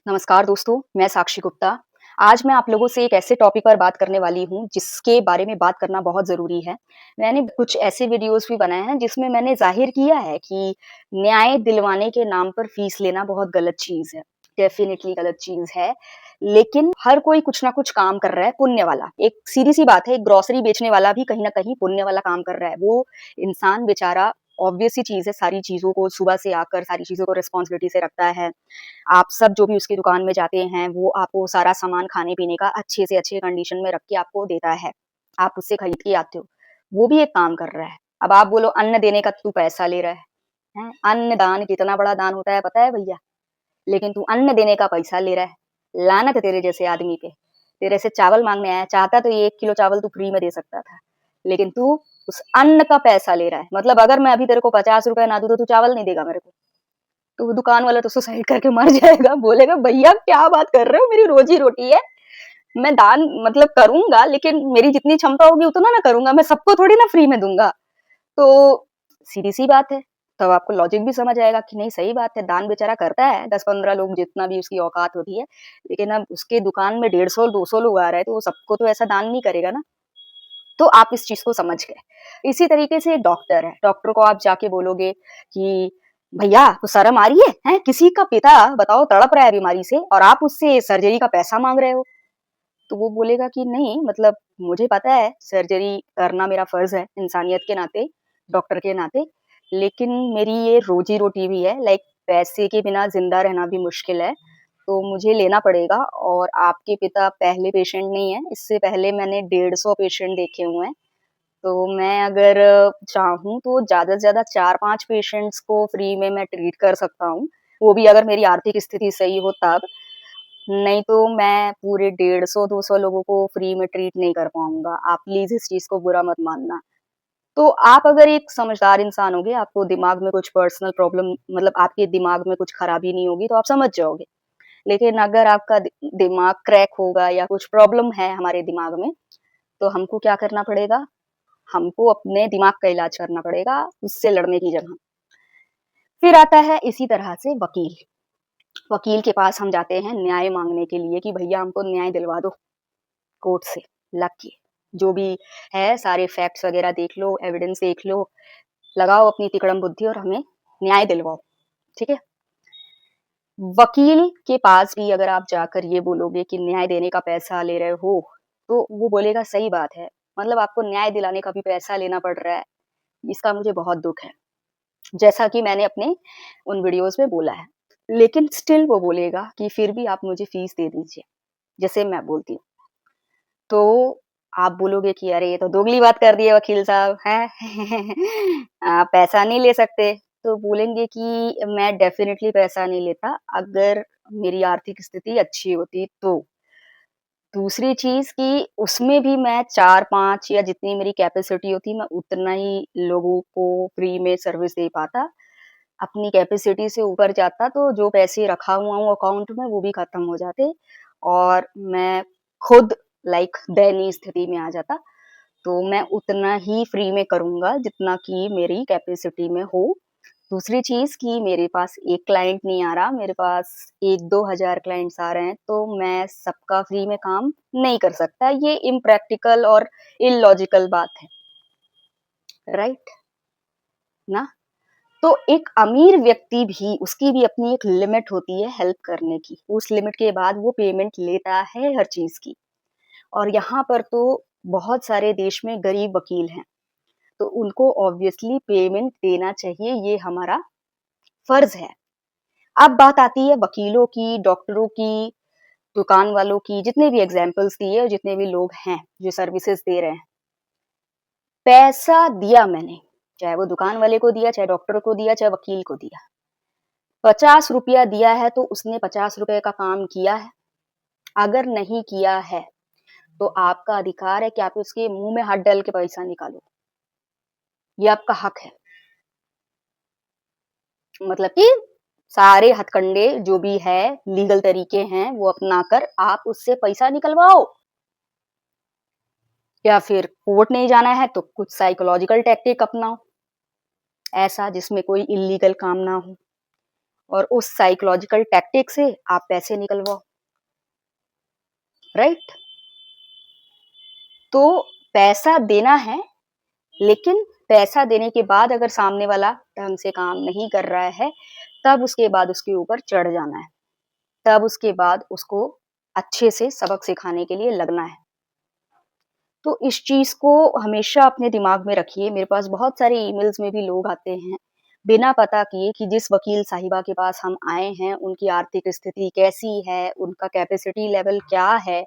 नमस्कार दोस्तों, मैं साक्षी गुप्ता। आज मैं आप लोगों से एक ऐसे टॉपिक पर बात करने वाली हूँ, जिसके बारे में बात करना बहुत ज़रूरी है। मैंने कुछ ऐसे वीडियोज़ भी बनाए हैं, जिसमें मैंने ज़ाहिर किया है कि न्याय दिलवाने के नाम पर फ़ीस लेना बहुत गलत चीज़ है। डेफ़िनिटली गलत चीज़ है, लेकिन हर कोई कुछ ना कुछ काम कर रहा है पुण्य वाला। एक सीधी-सी बात है, एक ग्रोसरी बेचने वाला भी कहीं न कहीं पुण्य वाला काम कर रहा है। वो इंसान बेचारा ऑब्वियस सी चीज़ है, सारी चीज़ों को सुबह से आकर सारी चीज़ों को रिस्पॉन्सिबिलिटी से रखता है। आप सब जो भी उसकी दुकान में जाते हैं, वो आपको सारा सामान खाने-पीने का अच्छे से अच्छे कंडीशन में रख के आपको देता है। आप उससे खरीद के आते हो। वो भी एक काम कर रहा है। अब आप बोलो अन्न देने का तू पैसा ले रहा है। हैं? अन्न दान कितना बड़ा दान होता है पता है भैया? लेकिन तू अन्न देने का पैसा ले रहा है। लानत है तेरे जैसे आदमी पे। तेरे से चावल माँगने आया, चाहता तो ये 1 किलो चावल तू फ्री में दे सकता था। लेकिन तू उस अन्न का पैसा ले रहा है। मतलब अगर मैं अभी तेरे को ₹50 ना दूँ तो तू चावल नहीं देगा मेरे को। तो वो दुकान वाला तो सुसाइड करके मर जाएगा, बोलेगा भैया क्या बात कर रहे हो, मेरी रोजी-रोटी है, मैं दान मतलब करूँगा लेकिन मेरी जितनी क्षमता होगी उतना ना करूँगा, मैं सबको थोड़ी ना फ्री में दूँगा। तो सीधी-सी बात है, तब आपको लॉजिक भी समझ आएगा कि नहीं सही बात है, दान बेचारा करता है, 10-15 लोग जितना भी उसकी औकात होती है, लेकिन अब उसके दुकान में 150-200 लोग आ रहे हैं, तो वो सबको तो ऐसा दान नहीं करेगा ना। तो आप इस चीज़ को समझ गए। इसी तरीके से एक डॉक्टर है, डॉक्टर को आप जाके बोलोगे कि भैया आपको शर्म आ रही है? हैं? किसी का पिता बताओ तड़प रहा है बीमारी से और आप उससे सर्जरी का पैसा माँग रहे हो। तो वो बोलेगा कि नहीं मतलब मुझे पता है सर्जरी करना मेरा फ़र्ज़ है इंसानियत के नाते, डॉक्टर के नाते, लेकिन मेरी ये रोज़ी-रोटी भी है लाइक पैसे के बिना ज़िंदा रहना भी मुश्किल है, तो मुझे लेना पड़ेगा और आपके पिता पहले पेशेंट नहीं हैं, इससे पहले मैंने 150 पेशेंट देखे हुए हैं। तो मैं अगर चाहूँ तो ज़्यादा से ज़्यादा 4-5 पेशेंट्स को फ्री में मैं ट्रीट कर सकता हूँ, वो भी अगर मेरी आर्थिक स्थिति सही हो तब। नहीं तो मैं पूरे 150-200 लोगों को फ्री में ट्रीट नहीं कर पाऊँगा। आप प्लीज़ इस चीज़ को बुरा मत मानना। तो आप अगर एक समझदार इंसान होगे, आपको दिमाग में कुछ पर्सनल प्रॉब्लम मतलब आपके दिमाग में कुछ खराबी नहीं होगी, तो आप समझ जाओगे। लेकिन अगर आपका दिमाग क्रैक होगा या कुछ प्रॉब्लम है हमारे दिमाग में, तो हमको क्या करना पड़ेगा? हमको अपने दिमाग का इलाज करना पड़ेगा, उससे लड़ने की जगह। फिर आता है इसी तरह से वकील। वकील के पास हम जाते हैं न्याय माँगने के लिए कि भैया हमको न्याय दिलवा दो कोर्ट से, लग के। जो भी है सारे फैक्ट्स वगैरह देख लो, एविडेंस देख लो, लगाओ अपनी तिकड़म बुद्धि और हमें न्याय दिलवाओ, ठीक है? वकील के पास भी अगर आप जाकर ये बोलोगे कि न्याय देने का पैसा ले रहे हो, तो वो बोलेगा सही बात है, मतलब आपको न्याय दिलाने का भी पैसा लेना पड़ रहा है, इसका मुझे बहुत दुःख है। जैसा कि मैंने अपने उन वीडियोज़ में बोला है। लेकिन स्टिल वो बोलेगा कि फिर भी आप मुझे फ़ीस दे दीजिए, जैसे मैं बोलती हूँ। तो आप बोलोगे कि अरे ये तो दोगली बात कर दी है वकील साहब, हैं? आप पैसा नहीं ले सकते। तो बोलेंगे कि मैं डेफ़िनिटली पैसा नहीं लेता, अगर मेरी आर्थिक स्थिति अच्छी होती तो। दूसरी चीज़ कि उसमें भी मैं 4-5 या जितनी मेरी कैपेसिटी होती, मैं उतना ही लोगों को फ्री में सर्विस दे पाता। अपनी कैपेसिटी से ऊपर जाता तो जो पैसे रखा हुआ हूँ अकाउंट में वो भी खत्म हो जाते और मैं खुद लाइक दयनीय स्थिति में आ जाता। तो मैं उतना ही फ्री में करूँगा जितना कि मेरी कैपेसिटी में हो। दूसरी चीज़ कि मेरे पास एक क्लाइंट नहीं आ रहा, मेरे पास 1-2 हज़ार क्लाइंट्स आ रहे हैं, तो मैं सबका फ्री में काम नहीं कर सकता। ये इम्प्रैक्टिकल और इलॉजिकल बात है, राइट? ना? तो एक अमीर व्यक्ति भी उसकी भी अपनी एक लिमिट होती है हेल्प करने की। उस लिमिट के बाद वो पेमेंट लेता है हर चीज़ की। और यहाँ पर तो बहुत सारे देश में गरीब वकील हैं, तो उनको ऑब्वियसली पेमेंट देना चाहिए, ये हमारा फ़र्ज़ है। अब बात आती है वकीलों की, डॉक्टरों की, दुकान वालों की, जितने भी एग्ज़ाम्पल्स दिए और जितने भी लोग हैं, जो सर्विसेज़ दे रहे हैं। पैसा दिया मैंने, चाहे वो दुकान वाले को दिया, चाहे डॉक्टर को दिया, चाहे वकील को दिया। ₹50 दिया है तो उसने ₹50 का काम किया है। अगर नहीं किया है, तो आपका अधिकार है कि आप उसके मुँह में हाथ डाल के पैसा निकालो। ये आपका हक है। मतलब कि सारे हथकंडे जो भी है, लीगल तरीके हैं, वो अपनाकर आप उससे पैसा निकलवाओ। या फिर कोर्ट नहीं जाना है तो कुछ साइकोलॉजिकल टैक्टिक अपनाओ, ऐसा जिसमें कोई इल्लीगल काम ना हो। और उस साइकोलॉजिकल टैक्टिक से आप पैसे निकलवाओ, राइट? तो पैसा देना है, लेकिन पैसा देने के बाद अगर सामने वाला ढंग से काम नहीं कर रहा है, तब उसके बाद उसके ऊपर चढ़ जाना है। तब उसके बाद उसको अच्छे से सबक सिखाने के लिए लगना है। तो इस चीज़ को हमेशा अपने दिमाग में रखिए। मेरे पास बहुत सारे ईमेल्स में भी लोग आते हैं, बिना पता किए कि जिस वकील साहिबा के पास हम आए हैं, उनकी आर्थिक स्थिति कैसी है, उनका कैपेसिटी लेवल क्या है,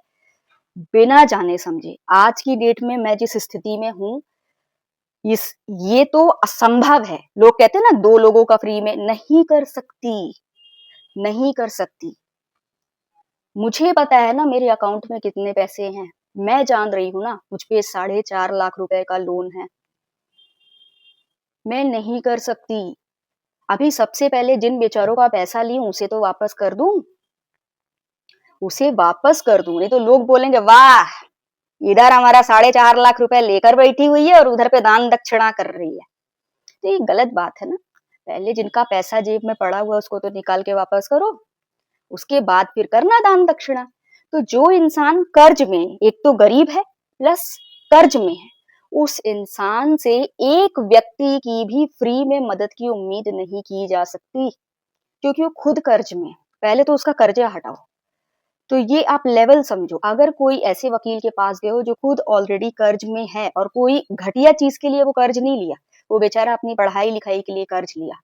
बिना जाने-समझे। आज की डेट में मैं जिस स्थिति में हूँ, इस ये तो असंभव है। लोग कहते हैं ना 2 लोगों का फ्री में, नहीं कर सकती, नहीं कर सकती। मुझे पता है ना मेरे अकाउंट में कितने पैसे हैं। मैं जान रही हूँ ना, मुझ पे 4.5 लाख रुपए का लोन है। मैं नहीं कर सकती। अभी सबसे पहले जिन बेचारों का पैसा ली हूँ, उसे तो वापस कर दूँ, उसे वापस कर दूँ। नहीं तो लोग बोलेंगे, वाह! इधर हमारा 4.5 लाख रुपए लेकर बैठी हुई है और उधर पे दान दक्षिणा कर रही है। तो ये गलत बात है ना। पहले जिनका पैसा जेब में पड़ा हुआ है उसको तो निकाल के वापस करो, उसके बाद फिर करना दान दक्षिणा। तो जो इंसान कर्ज में, एक तो गरीब है प्लस कर्ज में है, उस इंसान से एक व्यक्ति की भी फ्री में मदद की उम्मीद नहीं की जा सकती, क्योंकि वो खुद कर्ज में है। पहले तो उसका कर्जा हटाओ। तो ये आप लेवल समझो। अगर कोई ऐसे वकील के पास गए हो जो खुद ऑलरेडी कर्ज में है और कोई घटिया चीज के लिए वो कर्ज नहीं लिया, वो बेचारा अपनी पढ़ाई लिखाई के लिए कर्ज लिया,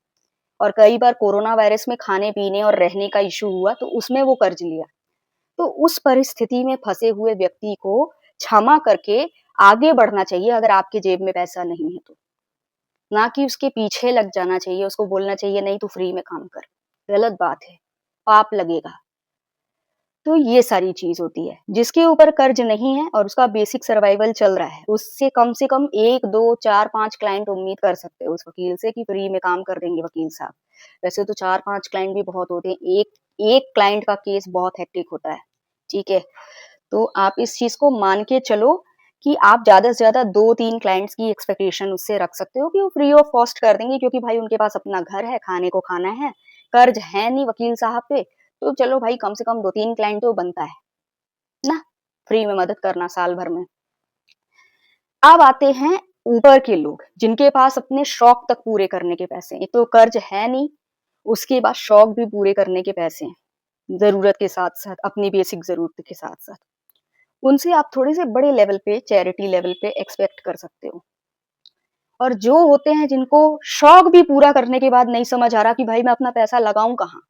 और कई बार कोरोना वायरस में खाने पीने और रहने का इश्यू हुआ तो उसमें वो कर्ज लिया, तो उस परिस्थिति में फंसे हुए व्यक्ति को क्षमा करके आगे बढ़ना चाहिए। अगर आपके जेब में पैसा नहीं है तो, ना कि उसके पीछे लग जाना चाहिए, उसको बोलना चाहिए नहीं तू फ्री में काम कर। गलत बात है, पाप लगेगा। तो ये सारी चीज़ होती है। जिसके ऊपर कर्ज नहीं है और उसका बेसिक सर्वाइवल चल रहा है, उससे कम से कम 1, 2, 4, 5 क्लाइंट उम्मीद कर सकते हो उस वकील से कि फ्री में काम कर देंगे वकील साहब। वैसे तो 4-5 क्लाइंट भी बहुत होते हैं, एक क्लाइंट का केस बहुत हेक्टिक होता है, ठीक है? तो आप इस चीज़ को मान के चलो कि आप ज़्यादा से ज़्यादा 2-3 क्लाइंट्स की एक्सपेक्टेशन उससे रख सकते हो कि वो फ्री ऑफ कॉस्ट कर देंगे, क्योंकि भाई उनके पास अपना घर है, खाने को खाना है, कर्ज है नहीं वकील साहब पे, तो चलो भाई कम से कम 2-3 क्लाइंट तो बनता है ना, फ्री में मदद करना साल भर में। अब आते हैं ऊपर के लोग, जिनके पास अपने शौक तक पूरे करने के पैसे हैं। एक तो कर्ज है नहीं, उसके बाद शौक भी पूरे करने के पैसे हैं, ज़रूरत के साथ-साथ, अपनी बेसिक ज़रूरत के साथ-साथ। उनसे आप थोड़े से बड़े लेवल पे, चैरिटी लेवल पे एक्सपेक्ट कर सकते हो। और जो होते हैं जिनको शौक भी पूरा करने के बाद नहीं समझ आ रहा कि भाई मैं अपना पैसा लगाऊँ कहाँ?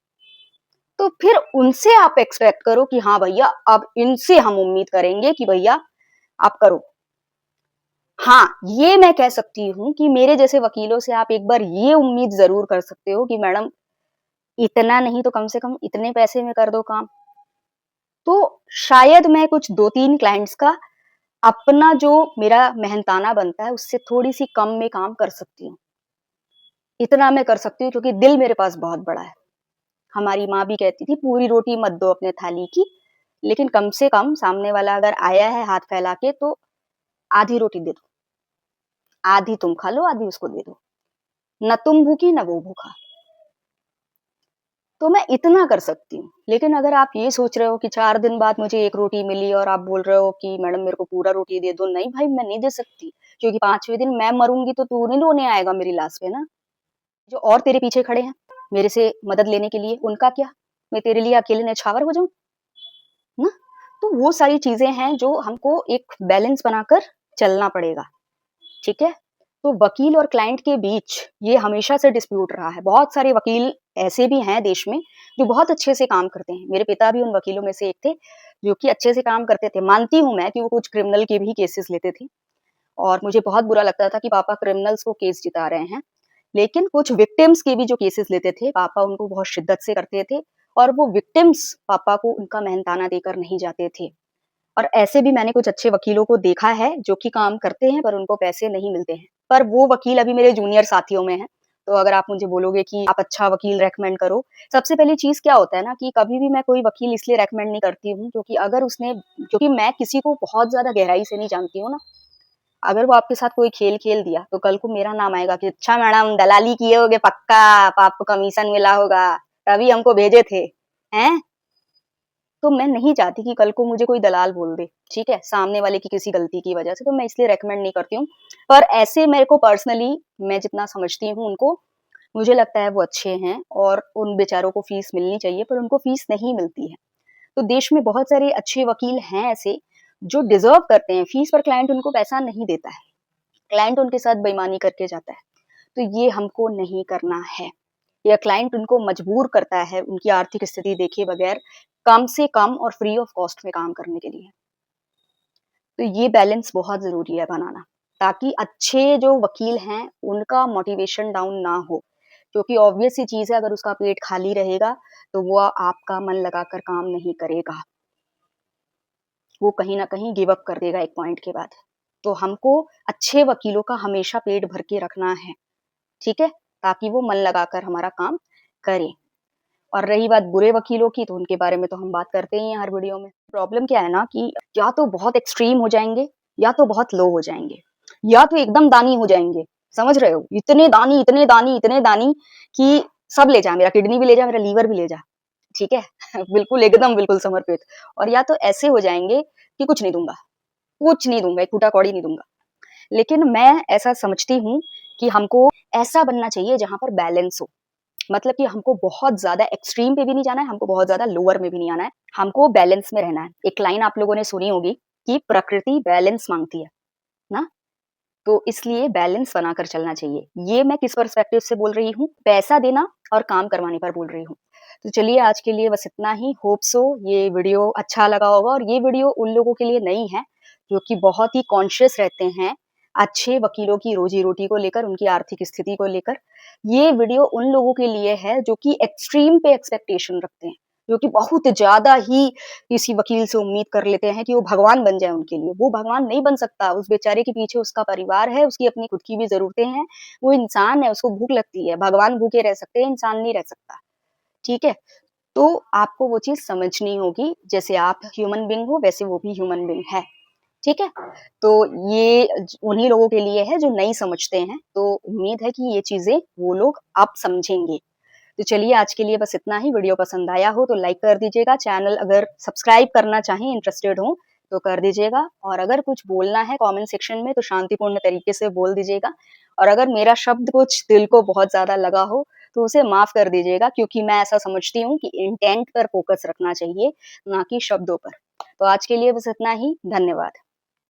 तो फिर उनसे आप एक्सपेक्ट करो कि हाँ भैया, अब इनसे हम उम्मीद करेंगे कि भैया आप करो। हाँ, ये मैं कह सकती हूँ कि मेरे जैसे वकीलों से आप एक बार ये उम्मीद ज़रूर कर सकते हो कि मैडम इतना नहीं तो कम से कम इतने पैसे में कर दो काम। तो शायद मैं कुछ 2-3 क्लाइंट्स का अपना जो मेरा मेहनताना बनता है उससे थोड़ी-सी कम में काम कर सकती हूँ। इतना मैं कर सकती हूँ क्योंकि दिल मेरे पास बहुत बड़ा है। हमारी माँ भी कहती थी पूरी रोटी मत दो अपने थाली की, लेकिन कम से कम सामने वाला अगर आया है हाथ फैला के तो आधी रोटी दे दो। आधी तुम खा लो, आधी उसको दे दो। ना तुम भूखी ना वो भूखा। तो मैं इतना कर सकती हूँ। लेकिन अगर आप ये सोच रहे हो कि 4 दिन बाद मुझे 1 रोटी मिली और आप बोल रहे हो कि मैडम मेरे को पूरा रोटी दे दो, नहीं भाई मैं नहीं दे सकती। क्योंकि 5वें दिन मैं मरूँगी तो तू नहीं रोने आएगा मेरी लाश पे ना। जो और तेरे पीछे खड़े हैं, मेरे से मदद लेने के लिए, उनका क्या? मैं तेरे लिए अकेले न्यौछावर हो जाऊँ? ना? तो वो सारी चीज़ें हैं जो हमको एक बैलेंस बनाकर चलना पड़ेगा, ठीक है? तो वकील और क्लाइंट के बीच ये हमेशा से डिस्प्यूट रहा है। बहुत सारे वकील ऐसे भी हैं देश में, जो बहुत अच्छे से काम करते हैं। मेरे पिता भी उन वकीलों में से एक थे, जो कि अच्छे से काम करते थे। मानती हूँ मैं कि वो कुछ क्रिमिनल के भी केसेज़ लेते थे और मुझे बहुत बुरा लगता था कि पापा क्रिमिनल्स को केस जिता रहे हैं। लेकिन कुछ विक्टिम्स के भी जो केसेस लेते थे, पापा उनको बहुत शिद्दत से करते थे और वो विक्टिम्स पापा को उनका मेहनताना देकर नहीं जाते थे। और ऐसे भी मैंने कुछ अच्छे वकीलों को देखा है, जो कि काम करते हैं पर उनको पैसे नहीं मिलते हैं। पर वो वकील अभी मेरे जूनियर साथियों में हैं। तो अगर आप मुझे बोलोगे कि आप अच्छा वकील रिकमेंड करो, सबसे पहली चीज़ क्या होता है ना कि कभी भी मैं कोई वकील इसलिए रिकमेंड नहीं करती हूँ क्योंकि अगर उसने क्योंकि मैं किसी को बहुत ज़्यादा गहराई से नहीं जानती हूँ ना, अगर वो आपके साथ कोई खेल खेल दिया, तो कल को मेरा नाम आएगा कि अच्छा मैडम दलाली किए होगे पक्का, अब आपको कमीशन मिला होगा। तभी हमको भेजे थे, हैं? तो मैं नहीं चाहती कि कल को मुझे कोई दलाल बोल दे, ठीक है? सामने वाले की किसी गलती की वजह से, तो मैं इसलिए रिकमेंड नहीं करती हूँ। पर ऐसे मेरे को पर्सनली मैं जितना समझती हूँ उनको, मुझे लगता है वो अच्छे हैं और उन बेचारों को फीस मिलनी चाहिए, पर उनको फीस नहीं मिलती है। तो देश में बहुत सारे अच्छे वकील हैं ऐसे, जो डिज़र्व करते हैं फीस, पर क्लाइंट उनको पैसा नहीं देता है। क्लाइंट उनके साथ बेईमानी करके जाता है। तो ये हमको नहीं करना है। या क्लाइंट उनको मजबूर करता है उनकी आर्थिक स्थिति देखे बगैर कम से कम और फ्री ऑफ कॉस्ट में काम करने के लिए। तो ये बैलेंस बहुत ज़रूरी है बनाना, ताकि अच्छे जो वकील हैं उनका मोटिवेशन डाउन ना हो। क्योंकि ऑब्वियस सी चीज़ है, अगर उसका पेट खाली रहेगा तो वो आपका मन लगाकर काम नहीं करेगा। वो कहीं न कहीं गिव अप कर देगा एक पॉइंट के बाद। तो हमको अच्छे वकीलों का हमेशा पेट भर के रखना है, ठीक है? ताकि वो मन लगाकर हमारा काम करें। और रही बात बुरे वकीलों की, तो उनके बारे में तो हम बात करते ही हैं हर वीडियो में। प्रॉब्लम क्या है ना कि या तो बहुत एक्सट्रीम हो जाएँगे, या तो बहुत लो हो जाएँगे, या तो एकदम दानी हो जाएँगे, समझ रहे हो? इतने दानी कि सब ले जा, मेरा किडनी भी ले जा, मेरा लीवर भी ले जा, ठीक है? बिल्कुल एकदम बिल्कुल समर्पित। और या तो ऐसे हो जाएँगे कि कुछ नहीं दूँगा, एक फूटा कौड़ी नहीं दूँगा। लेकिन मैं ऐसा समझती हूँ कि हमको ऐसा बनना चाहिए जहाँ पर बैलेंस हो। मतलब कि हमको बहुत ज़्यादा एक्सट्रीम पे भी नहीं जाना है, हमको बहुत ज़्यादा लोअर में भी नहीं आना है, हमको बैलेंस में रहना है। एक लाइन आप लोगों ने सुनी होगी कि प्रकृति बैलेंस माँगती है, ना? तो इसलिए बैलेंस बनाकर चलना चाहिए। ये मैं किस पर्सपेक्टिव से बोल रही हूँ? पैसा देना और काम करवाने पर बोल रही हूँ। तो चलिए आज के लिए बस इतना ही। होप सो ये वीडियो अच्छा लगा होगा, और ये वीडियो उन लोगों के लिए नहीं है, जो कि बहुत ही कॉन्शियस रहते हैं, अच्छे वकीलों की रोज़ी-रोटी को लेकर, उनकी आर्थिक स्थिति को लेकर। ये वीडियो उन लोगों के लिए है जो कि एक्सट्रीम पे एक्सपेक्टेशन रखते हैं, जो कि बहुत ज़्यादा ही किसी वकील से उम्मीद कर लेते हैं कि वो भगवान बन जाए उनके लिए। वो भगवान नहीं बन सकता, उस बेचारे के पीछे उसका परिवार है, उसकी अपनी खुद की भी ज़रूरतें हैं, वो इंसान है, उसको भूख लगती है। भगवान भूखे रह सकते हैं, इंसान नहीं रह सकता, ठीक है? तो आपको वो चीज़ समझनी होगी, जैसे आप ह्यूमन बीइंग हो, वैसे वो भी ह्यूमन बीइंग है, ठीक है? तो ये उन्हीं लोगों के लिए है जो नहीं समझते हैं, तो उम्मीद है कि ये चीज़ें वो लोग अब समझेंगे। तो चलिए आज के लिए बस इतना ही। वीडियो पसंद आया हो तो लाइक कर दीजिएगा, चैनल अगर सब्सक्राइब करना चाहें, इंटरेस्टेड हो तो कर दीजिएगा, और अगर कुछ बोलना है कमेंट सेक्शन में तो शांतिपूर्ण तरीके से बोल दीजिएगा, और अगर मेरा शब्द कुछ दिल को बहुत ज़्यादा लगा हो तो उसे माफ़ कर दीजिएगा, क्योंकि मैं ऐसा समझती हूँ कि इंटेंट पर फ़ोकस रखना चाहिए, ना कि शब्दों पर। तो आज के लिए बस इतना ही, धन्यवाद।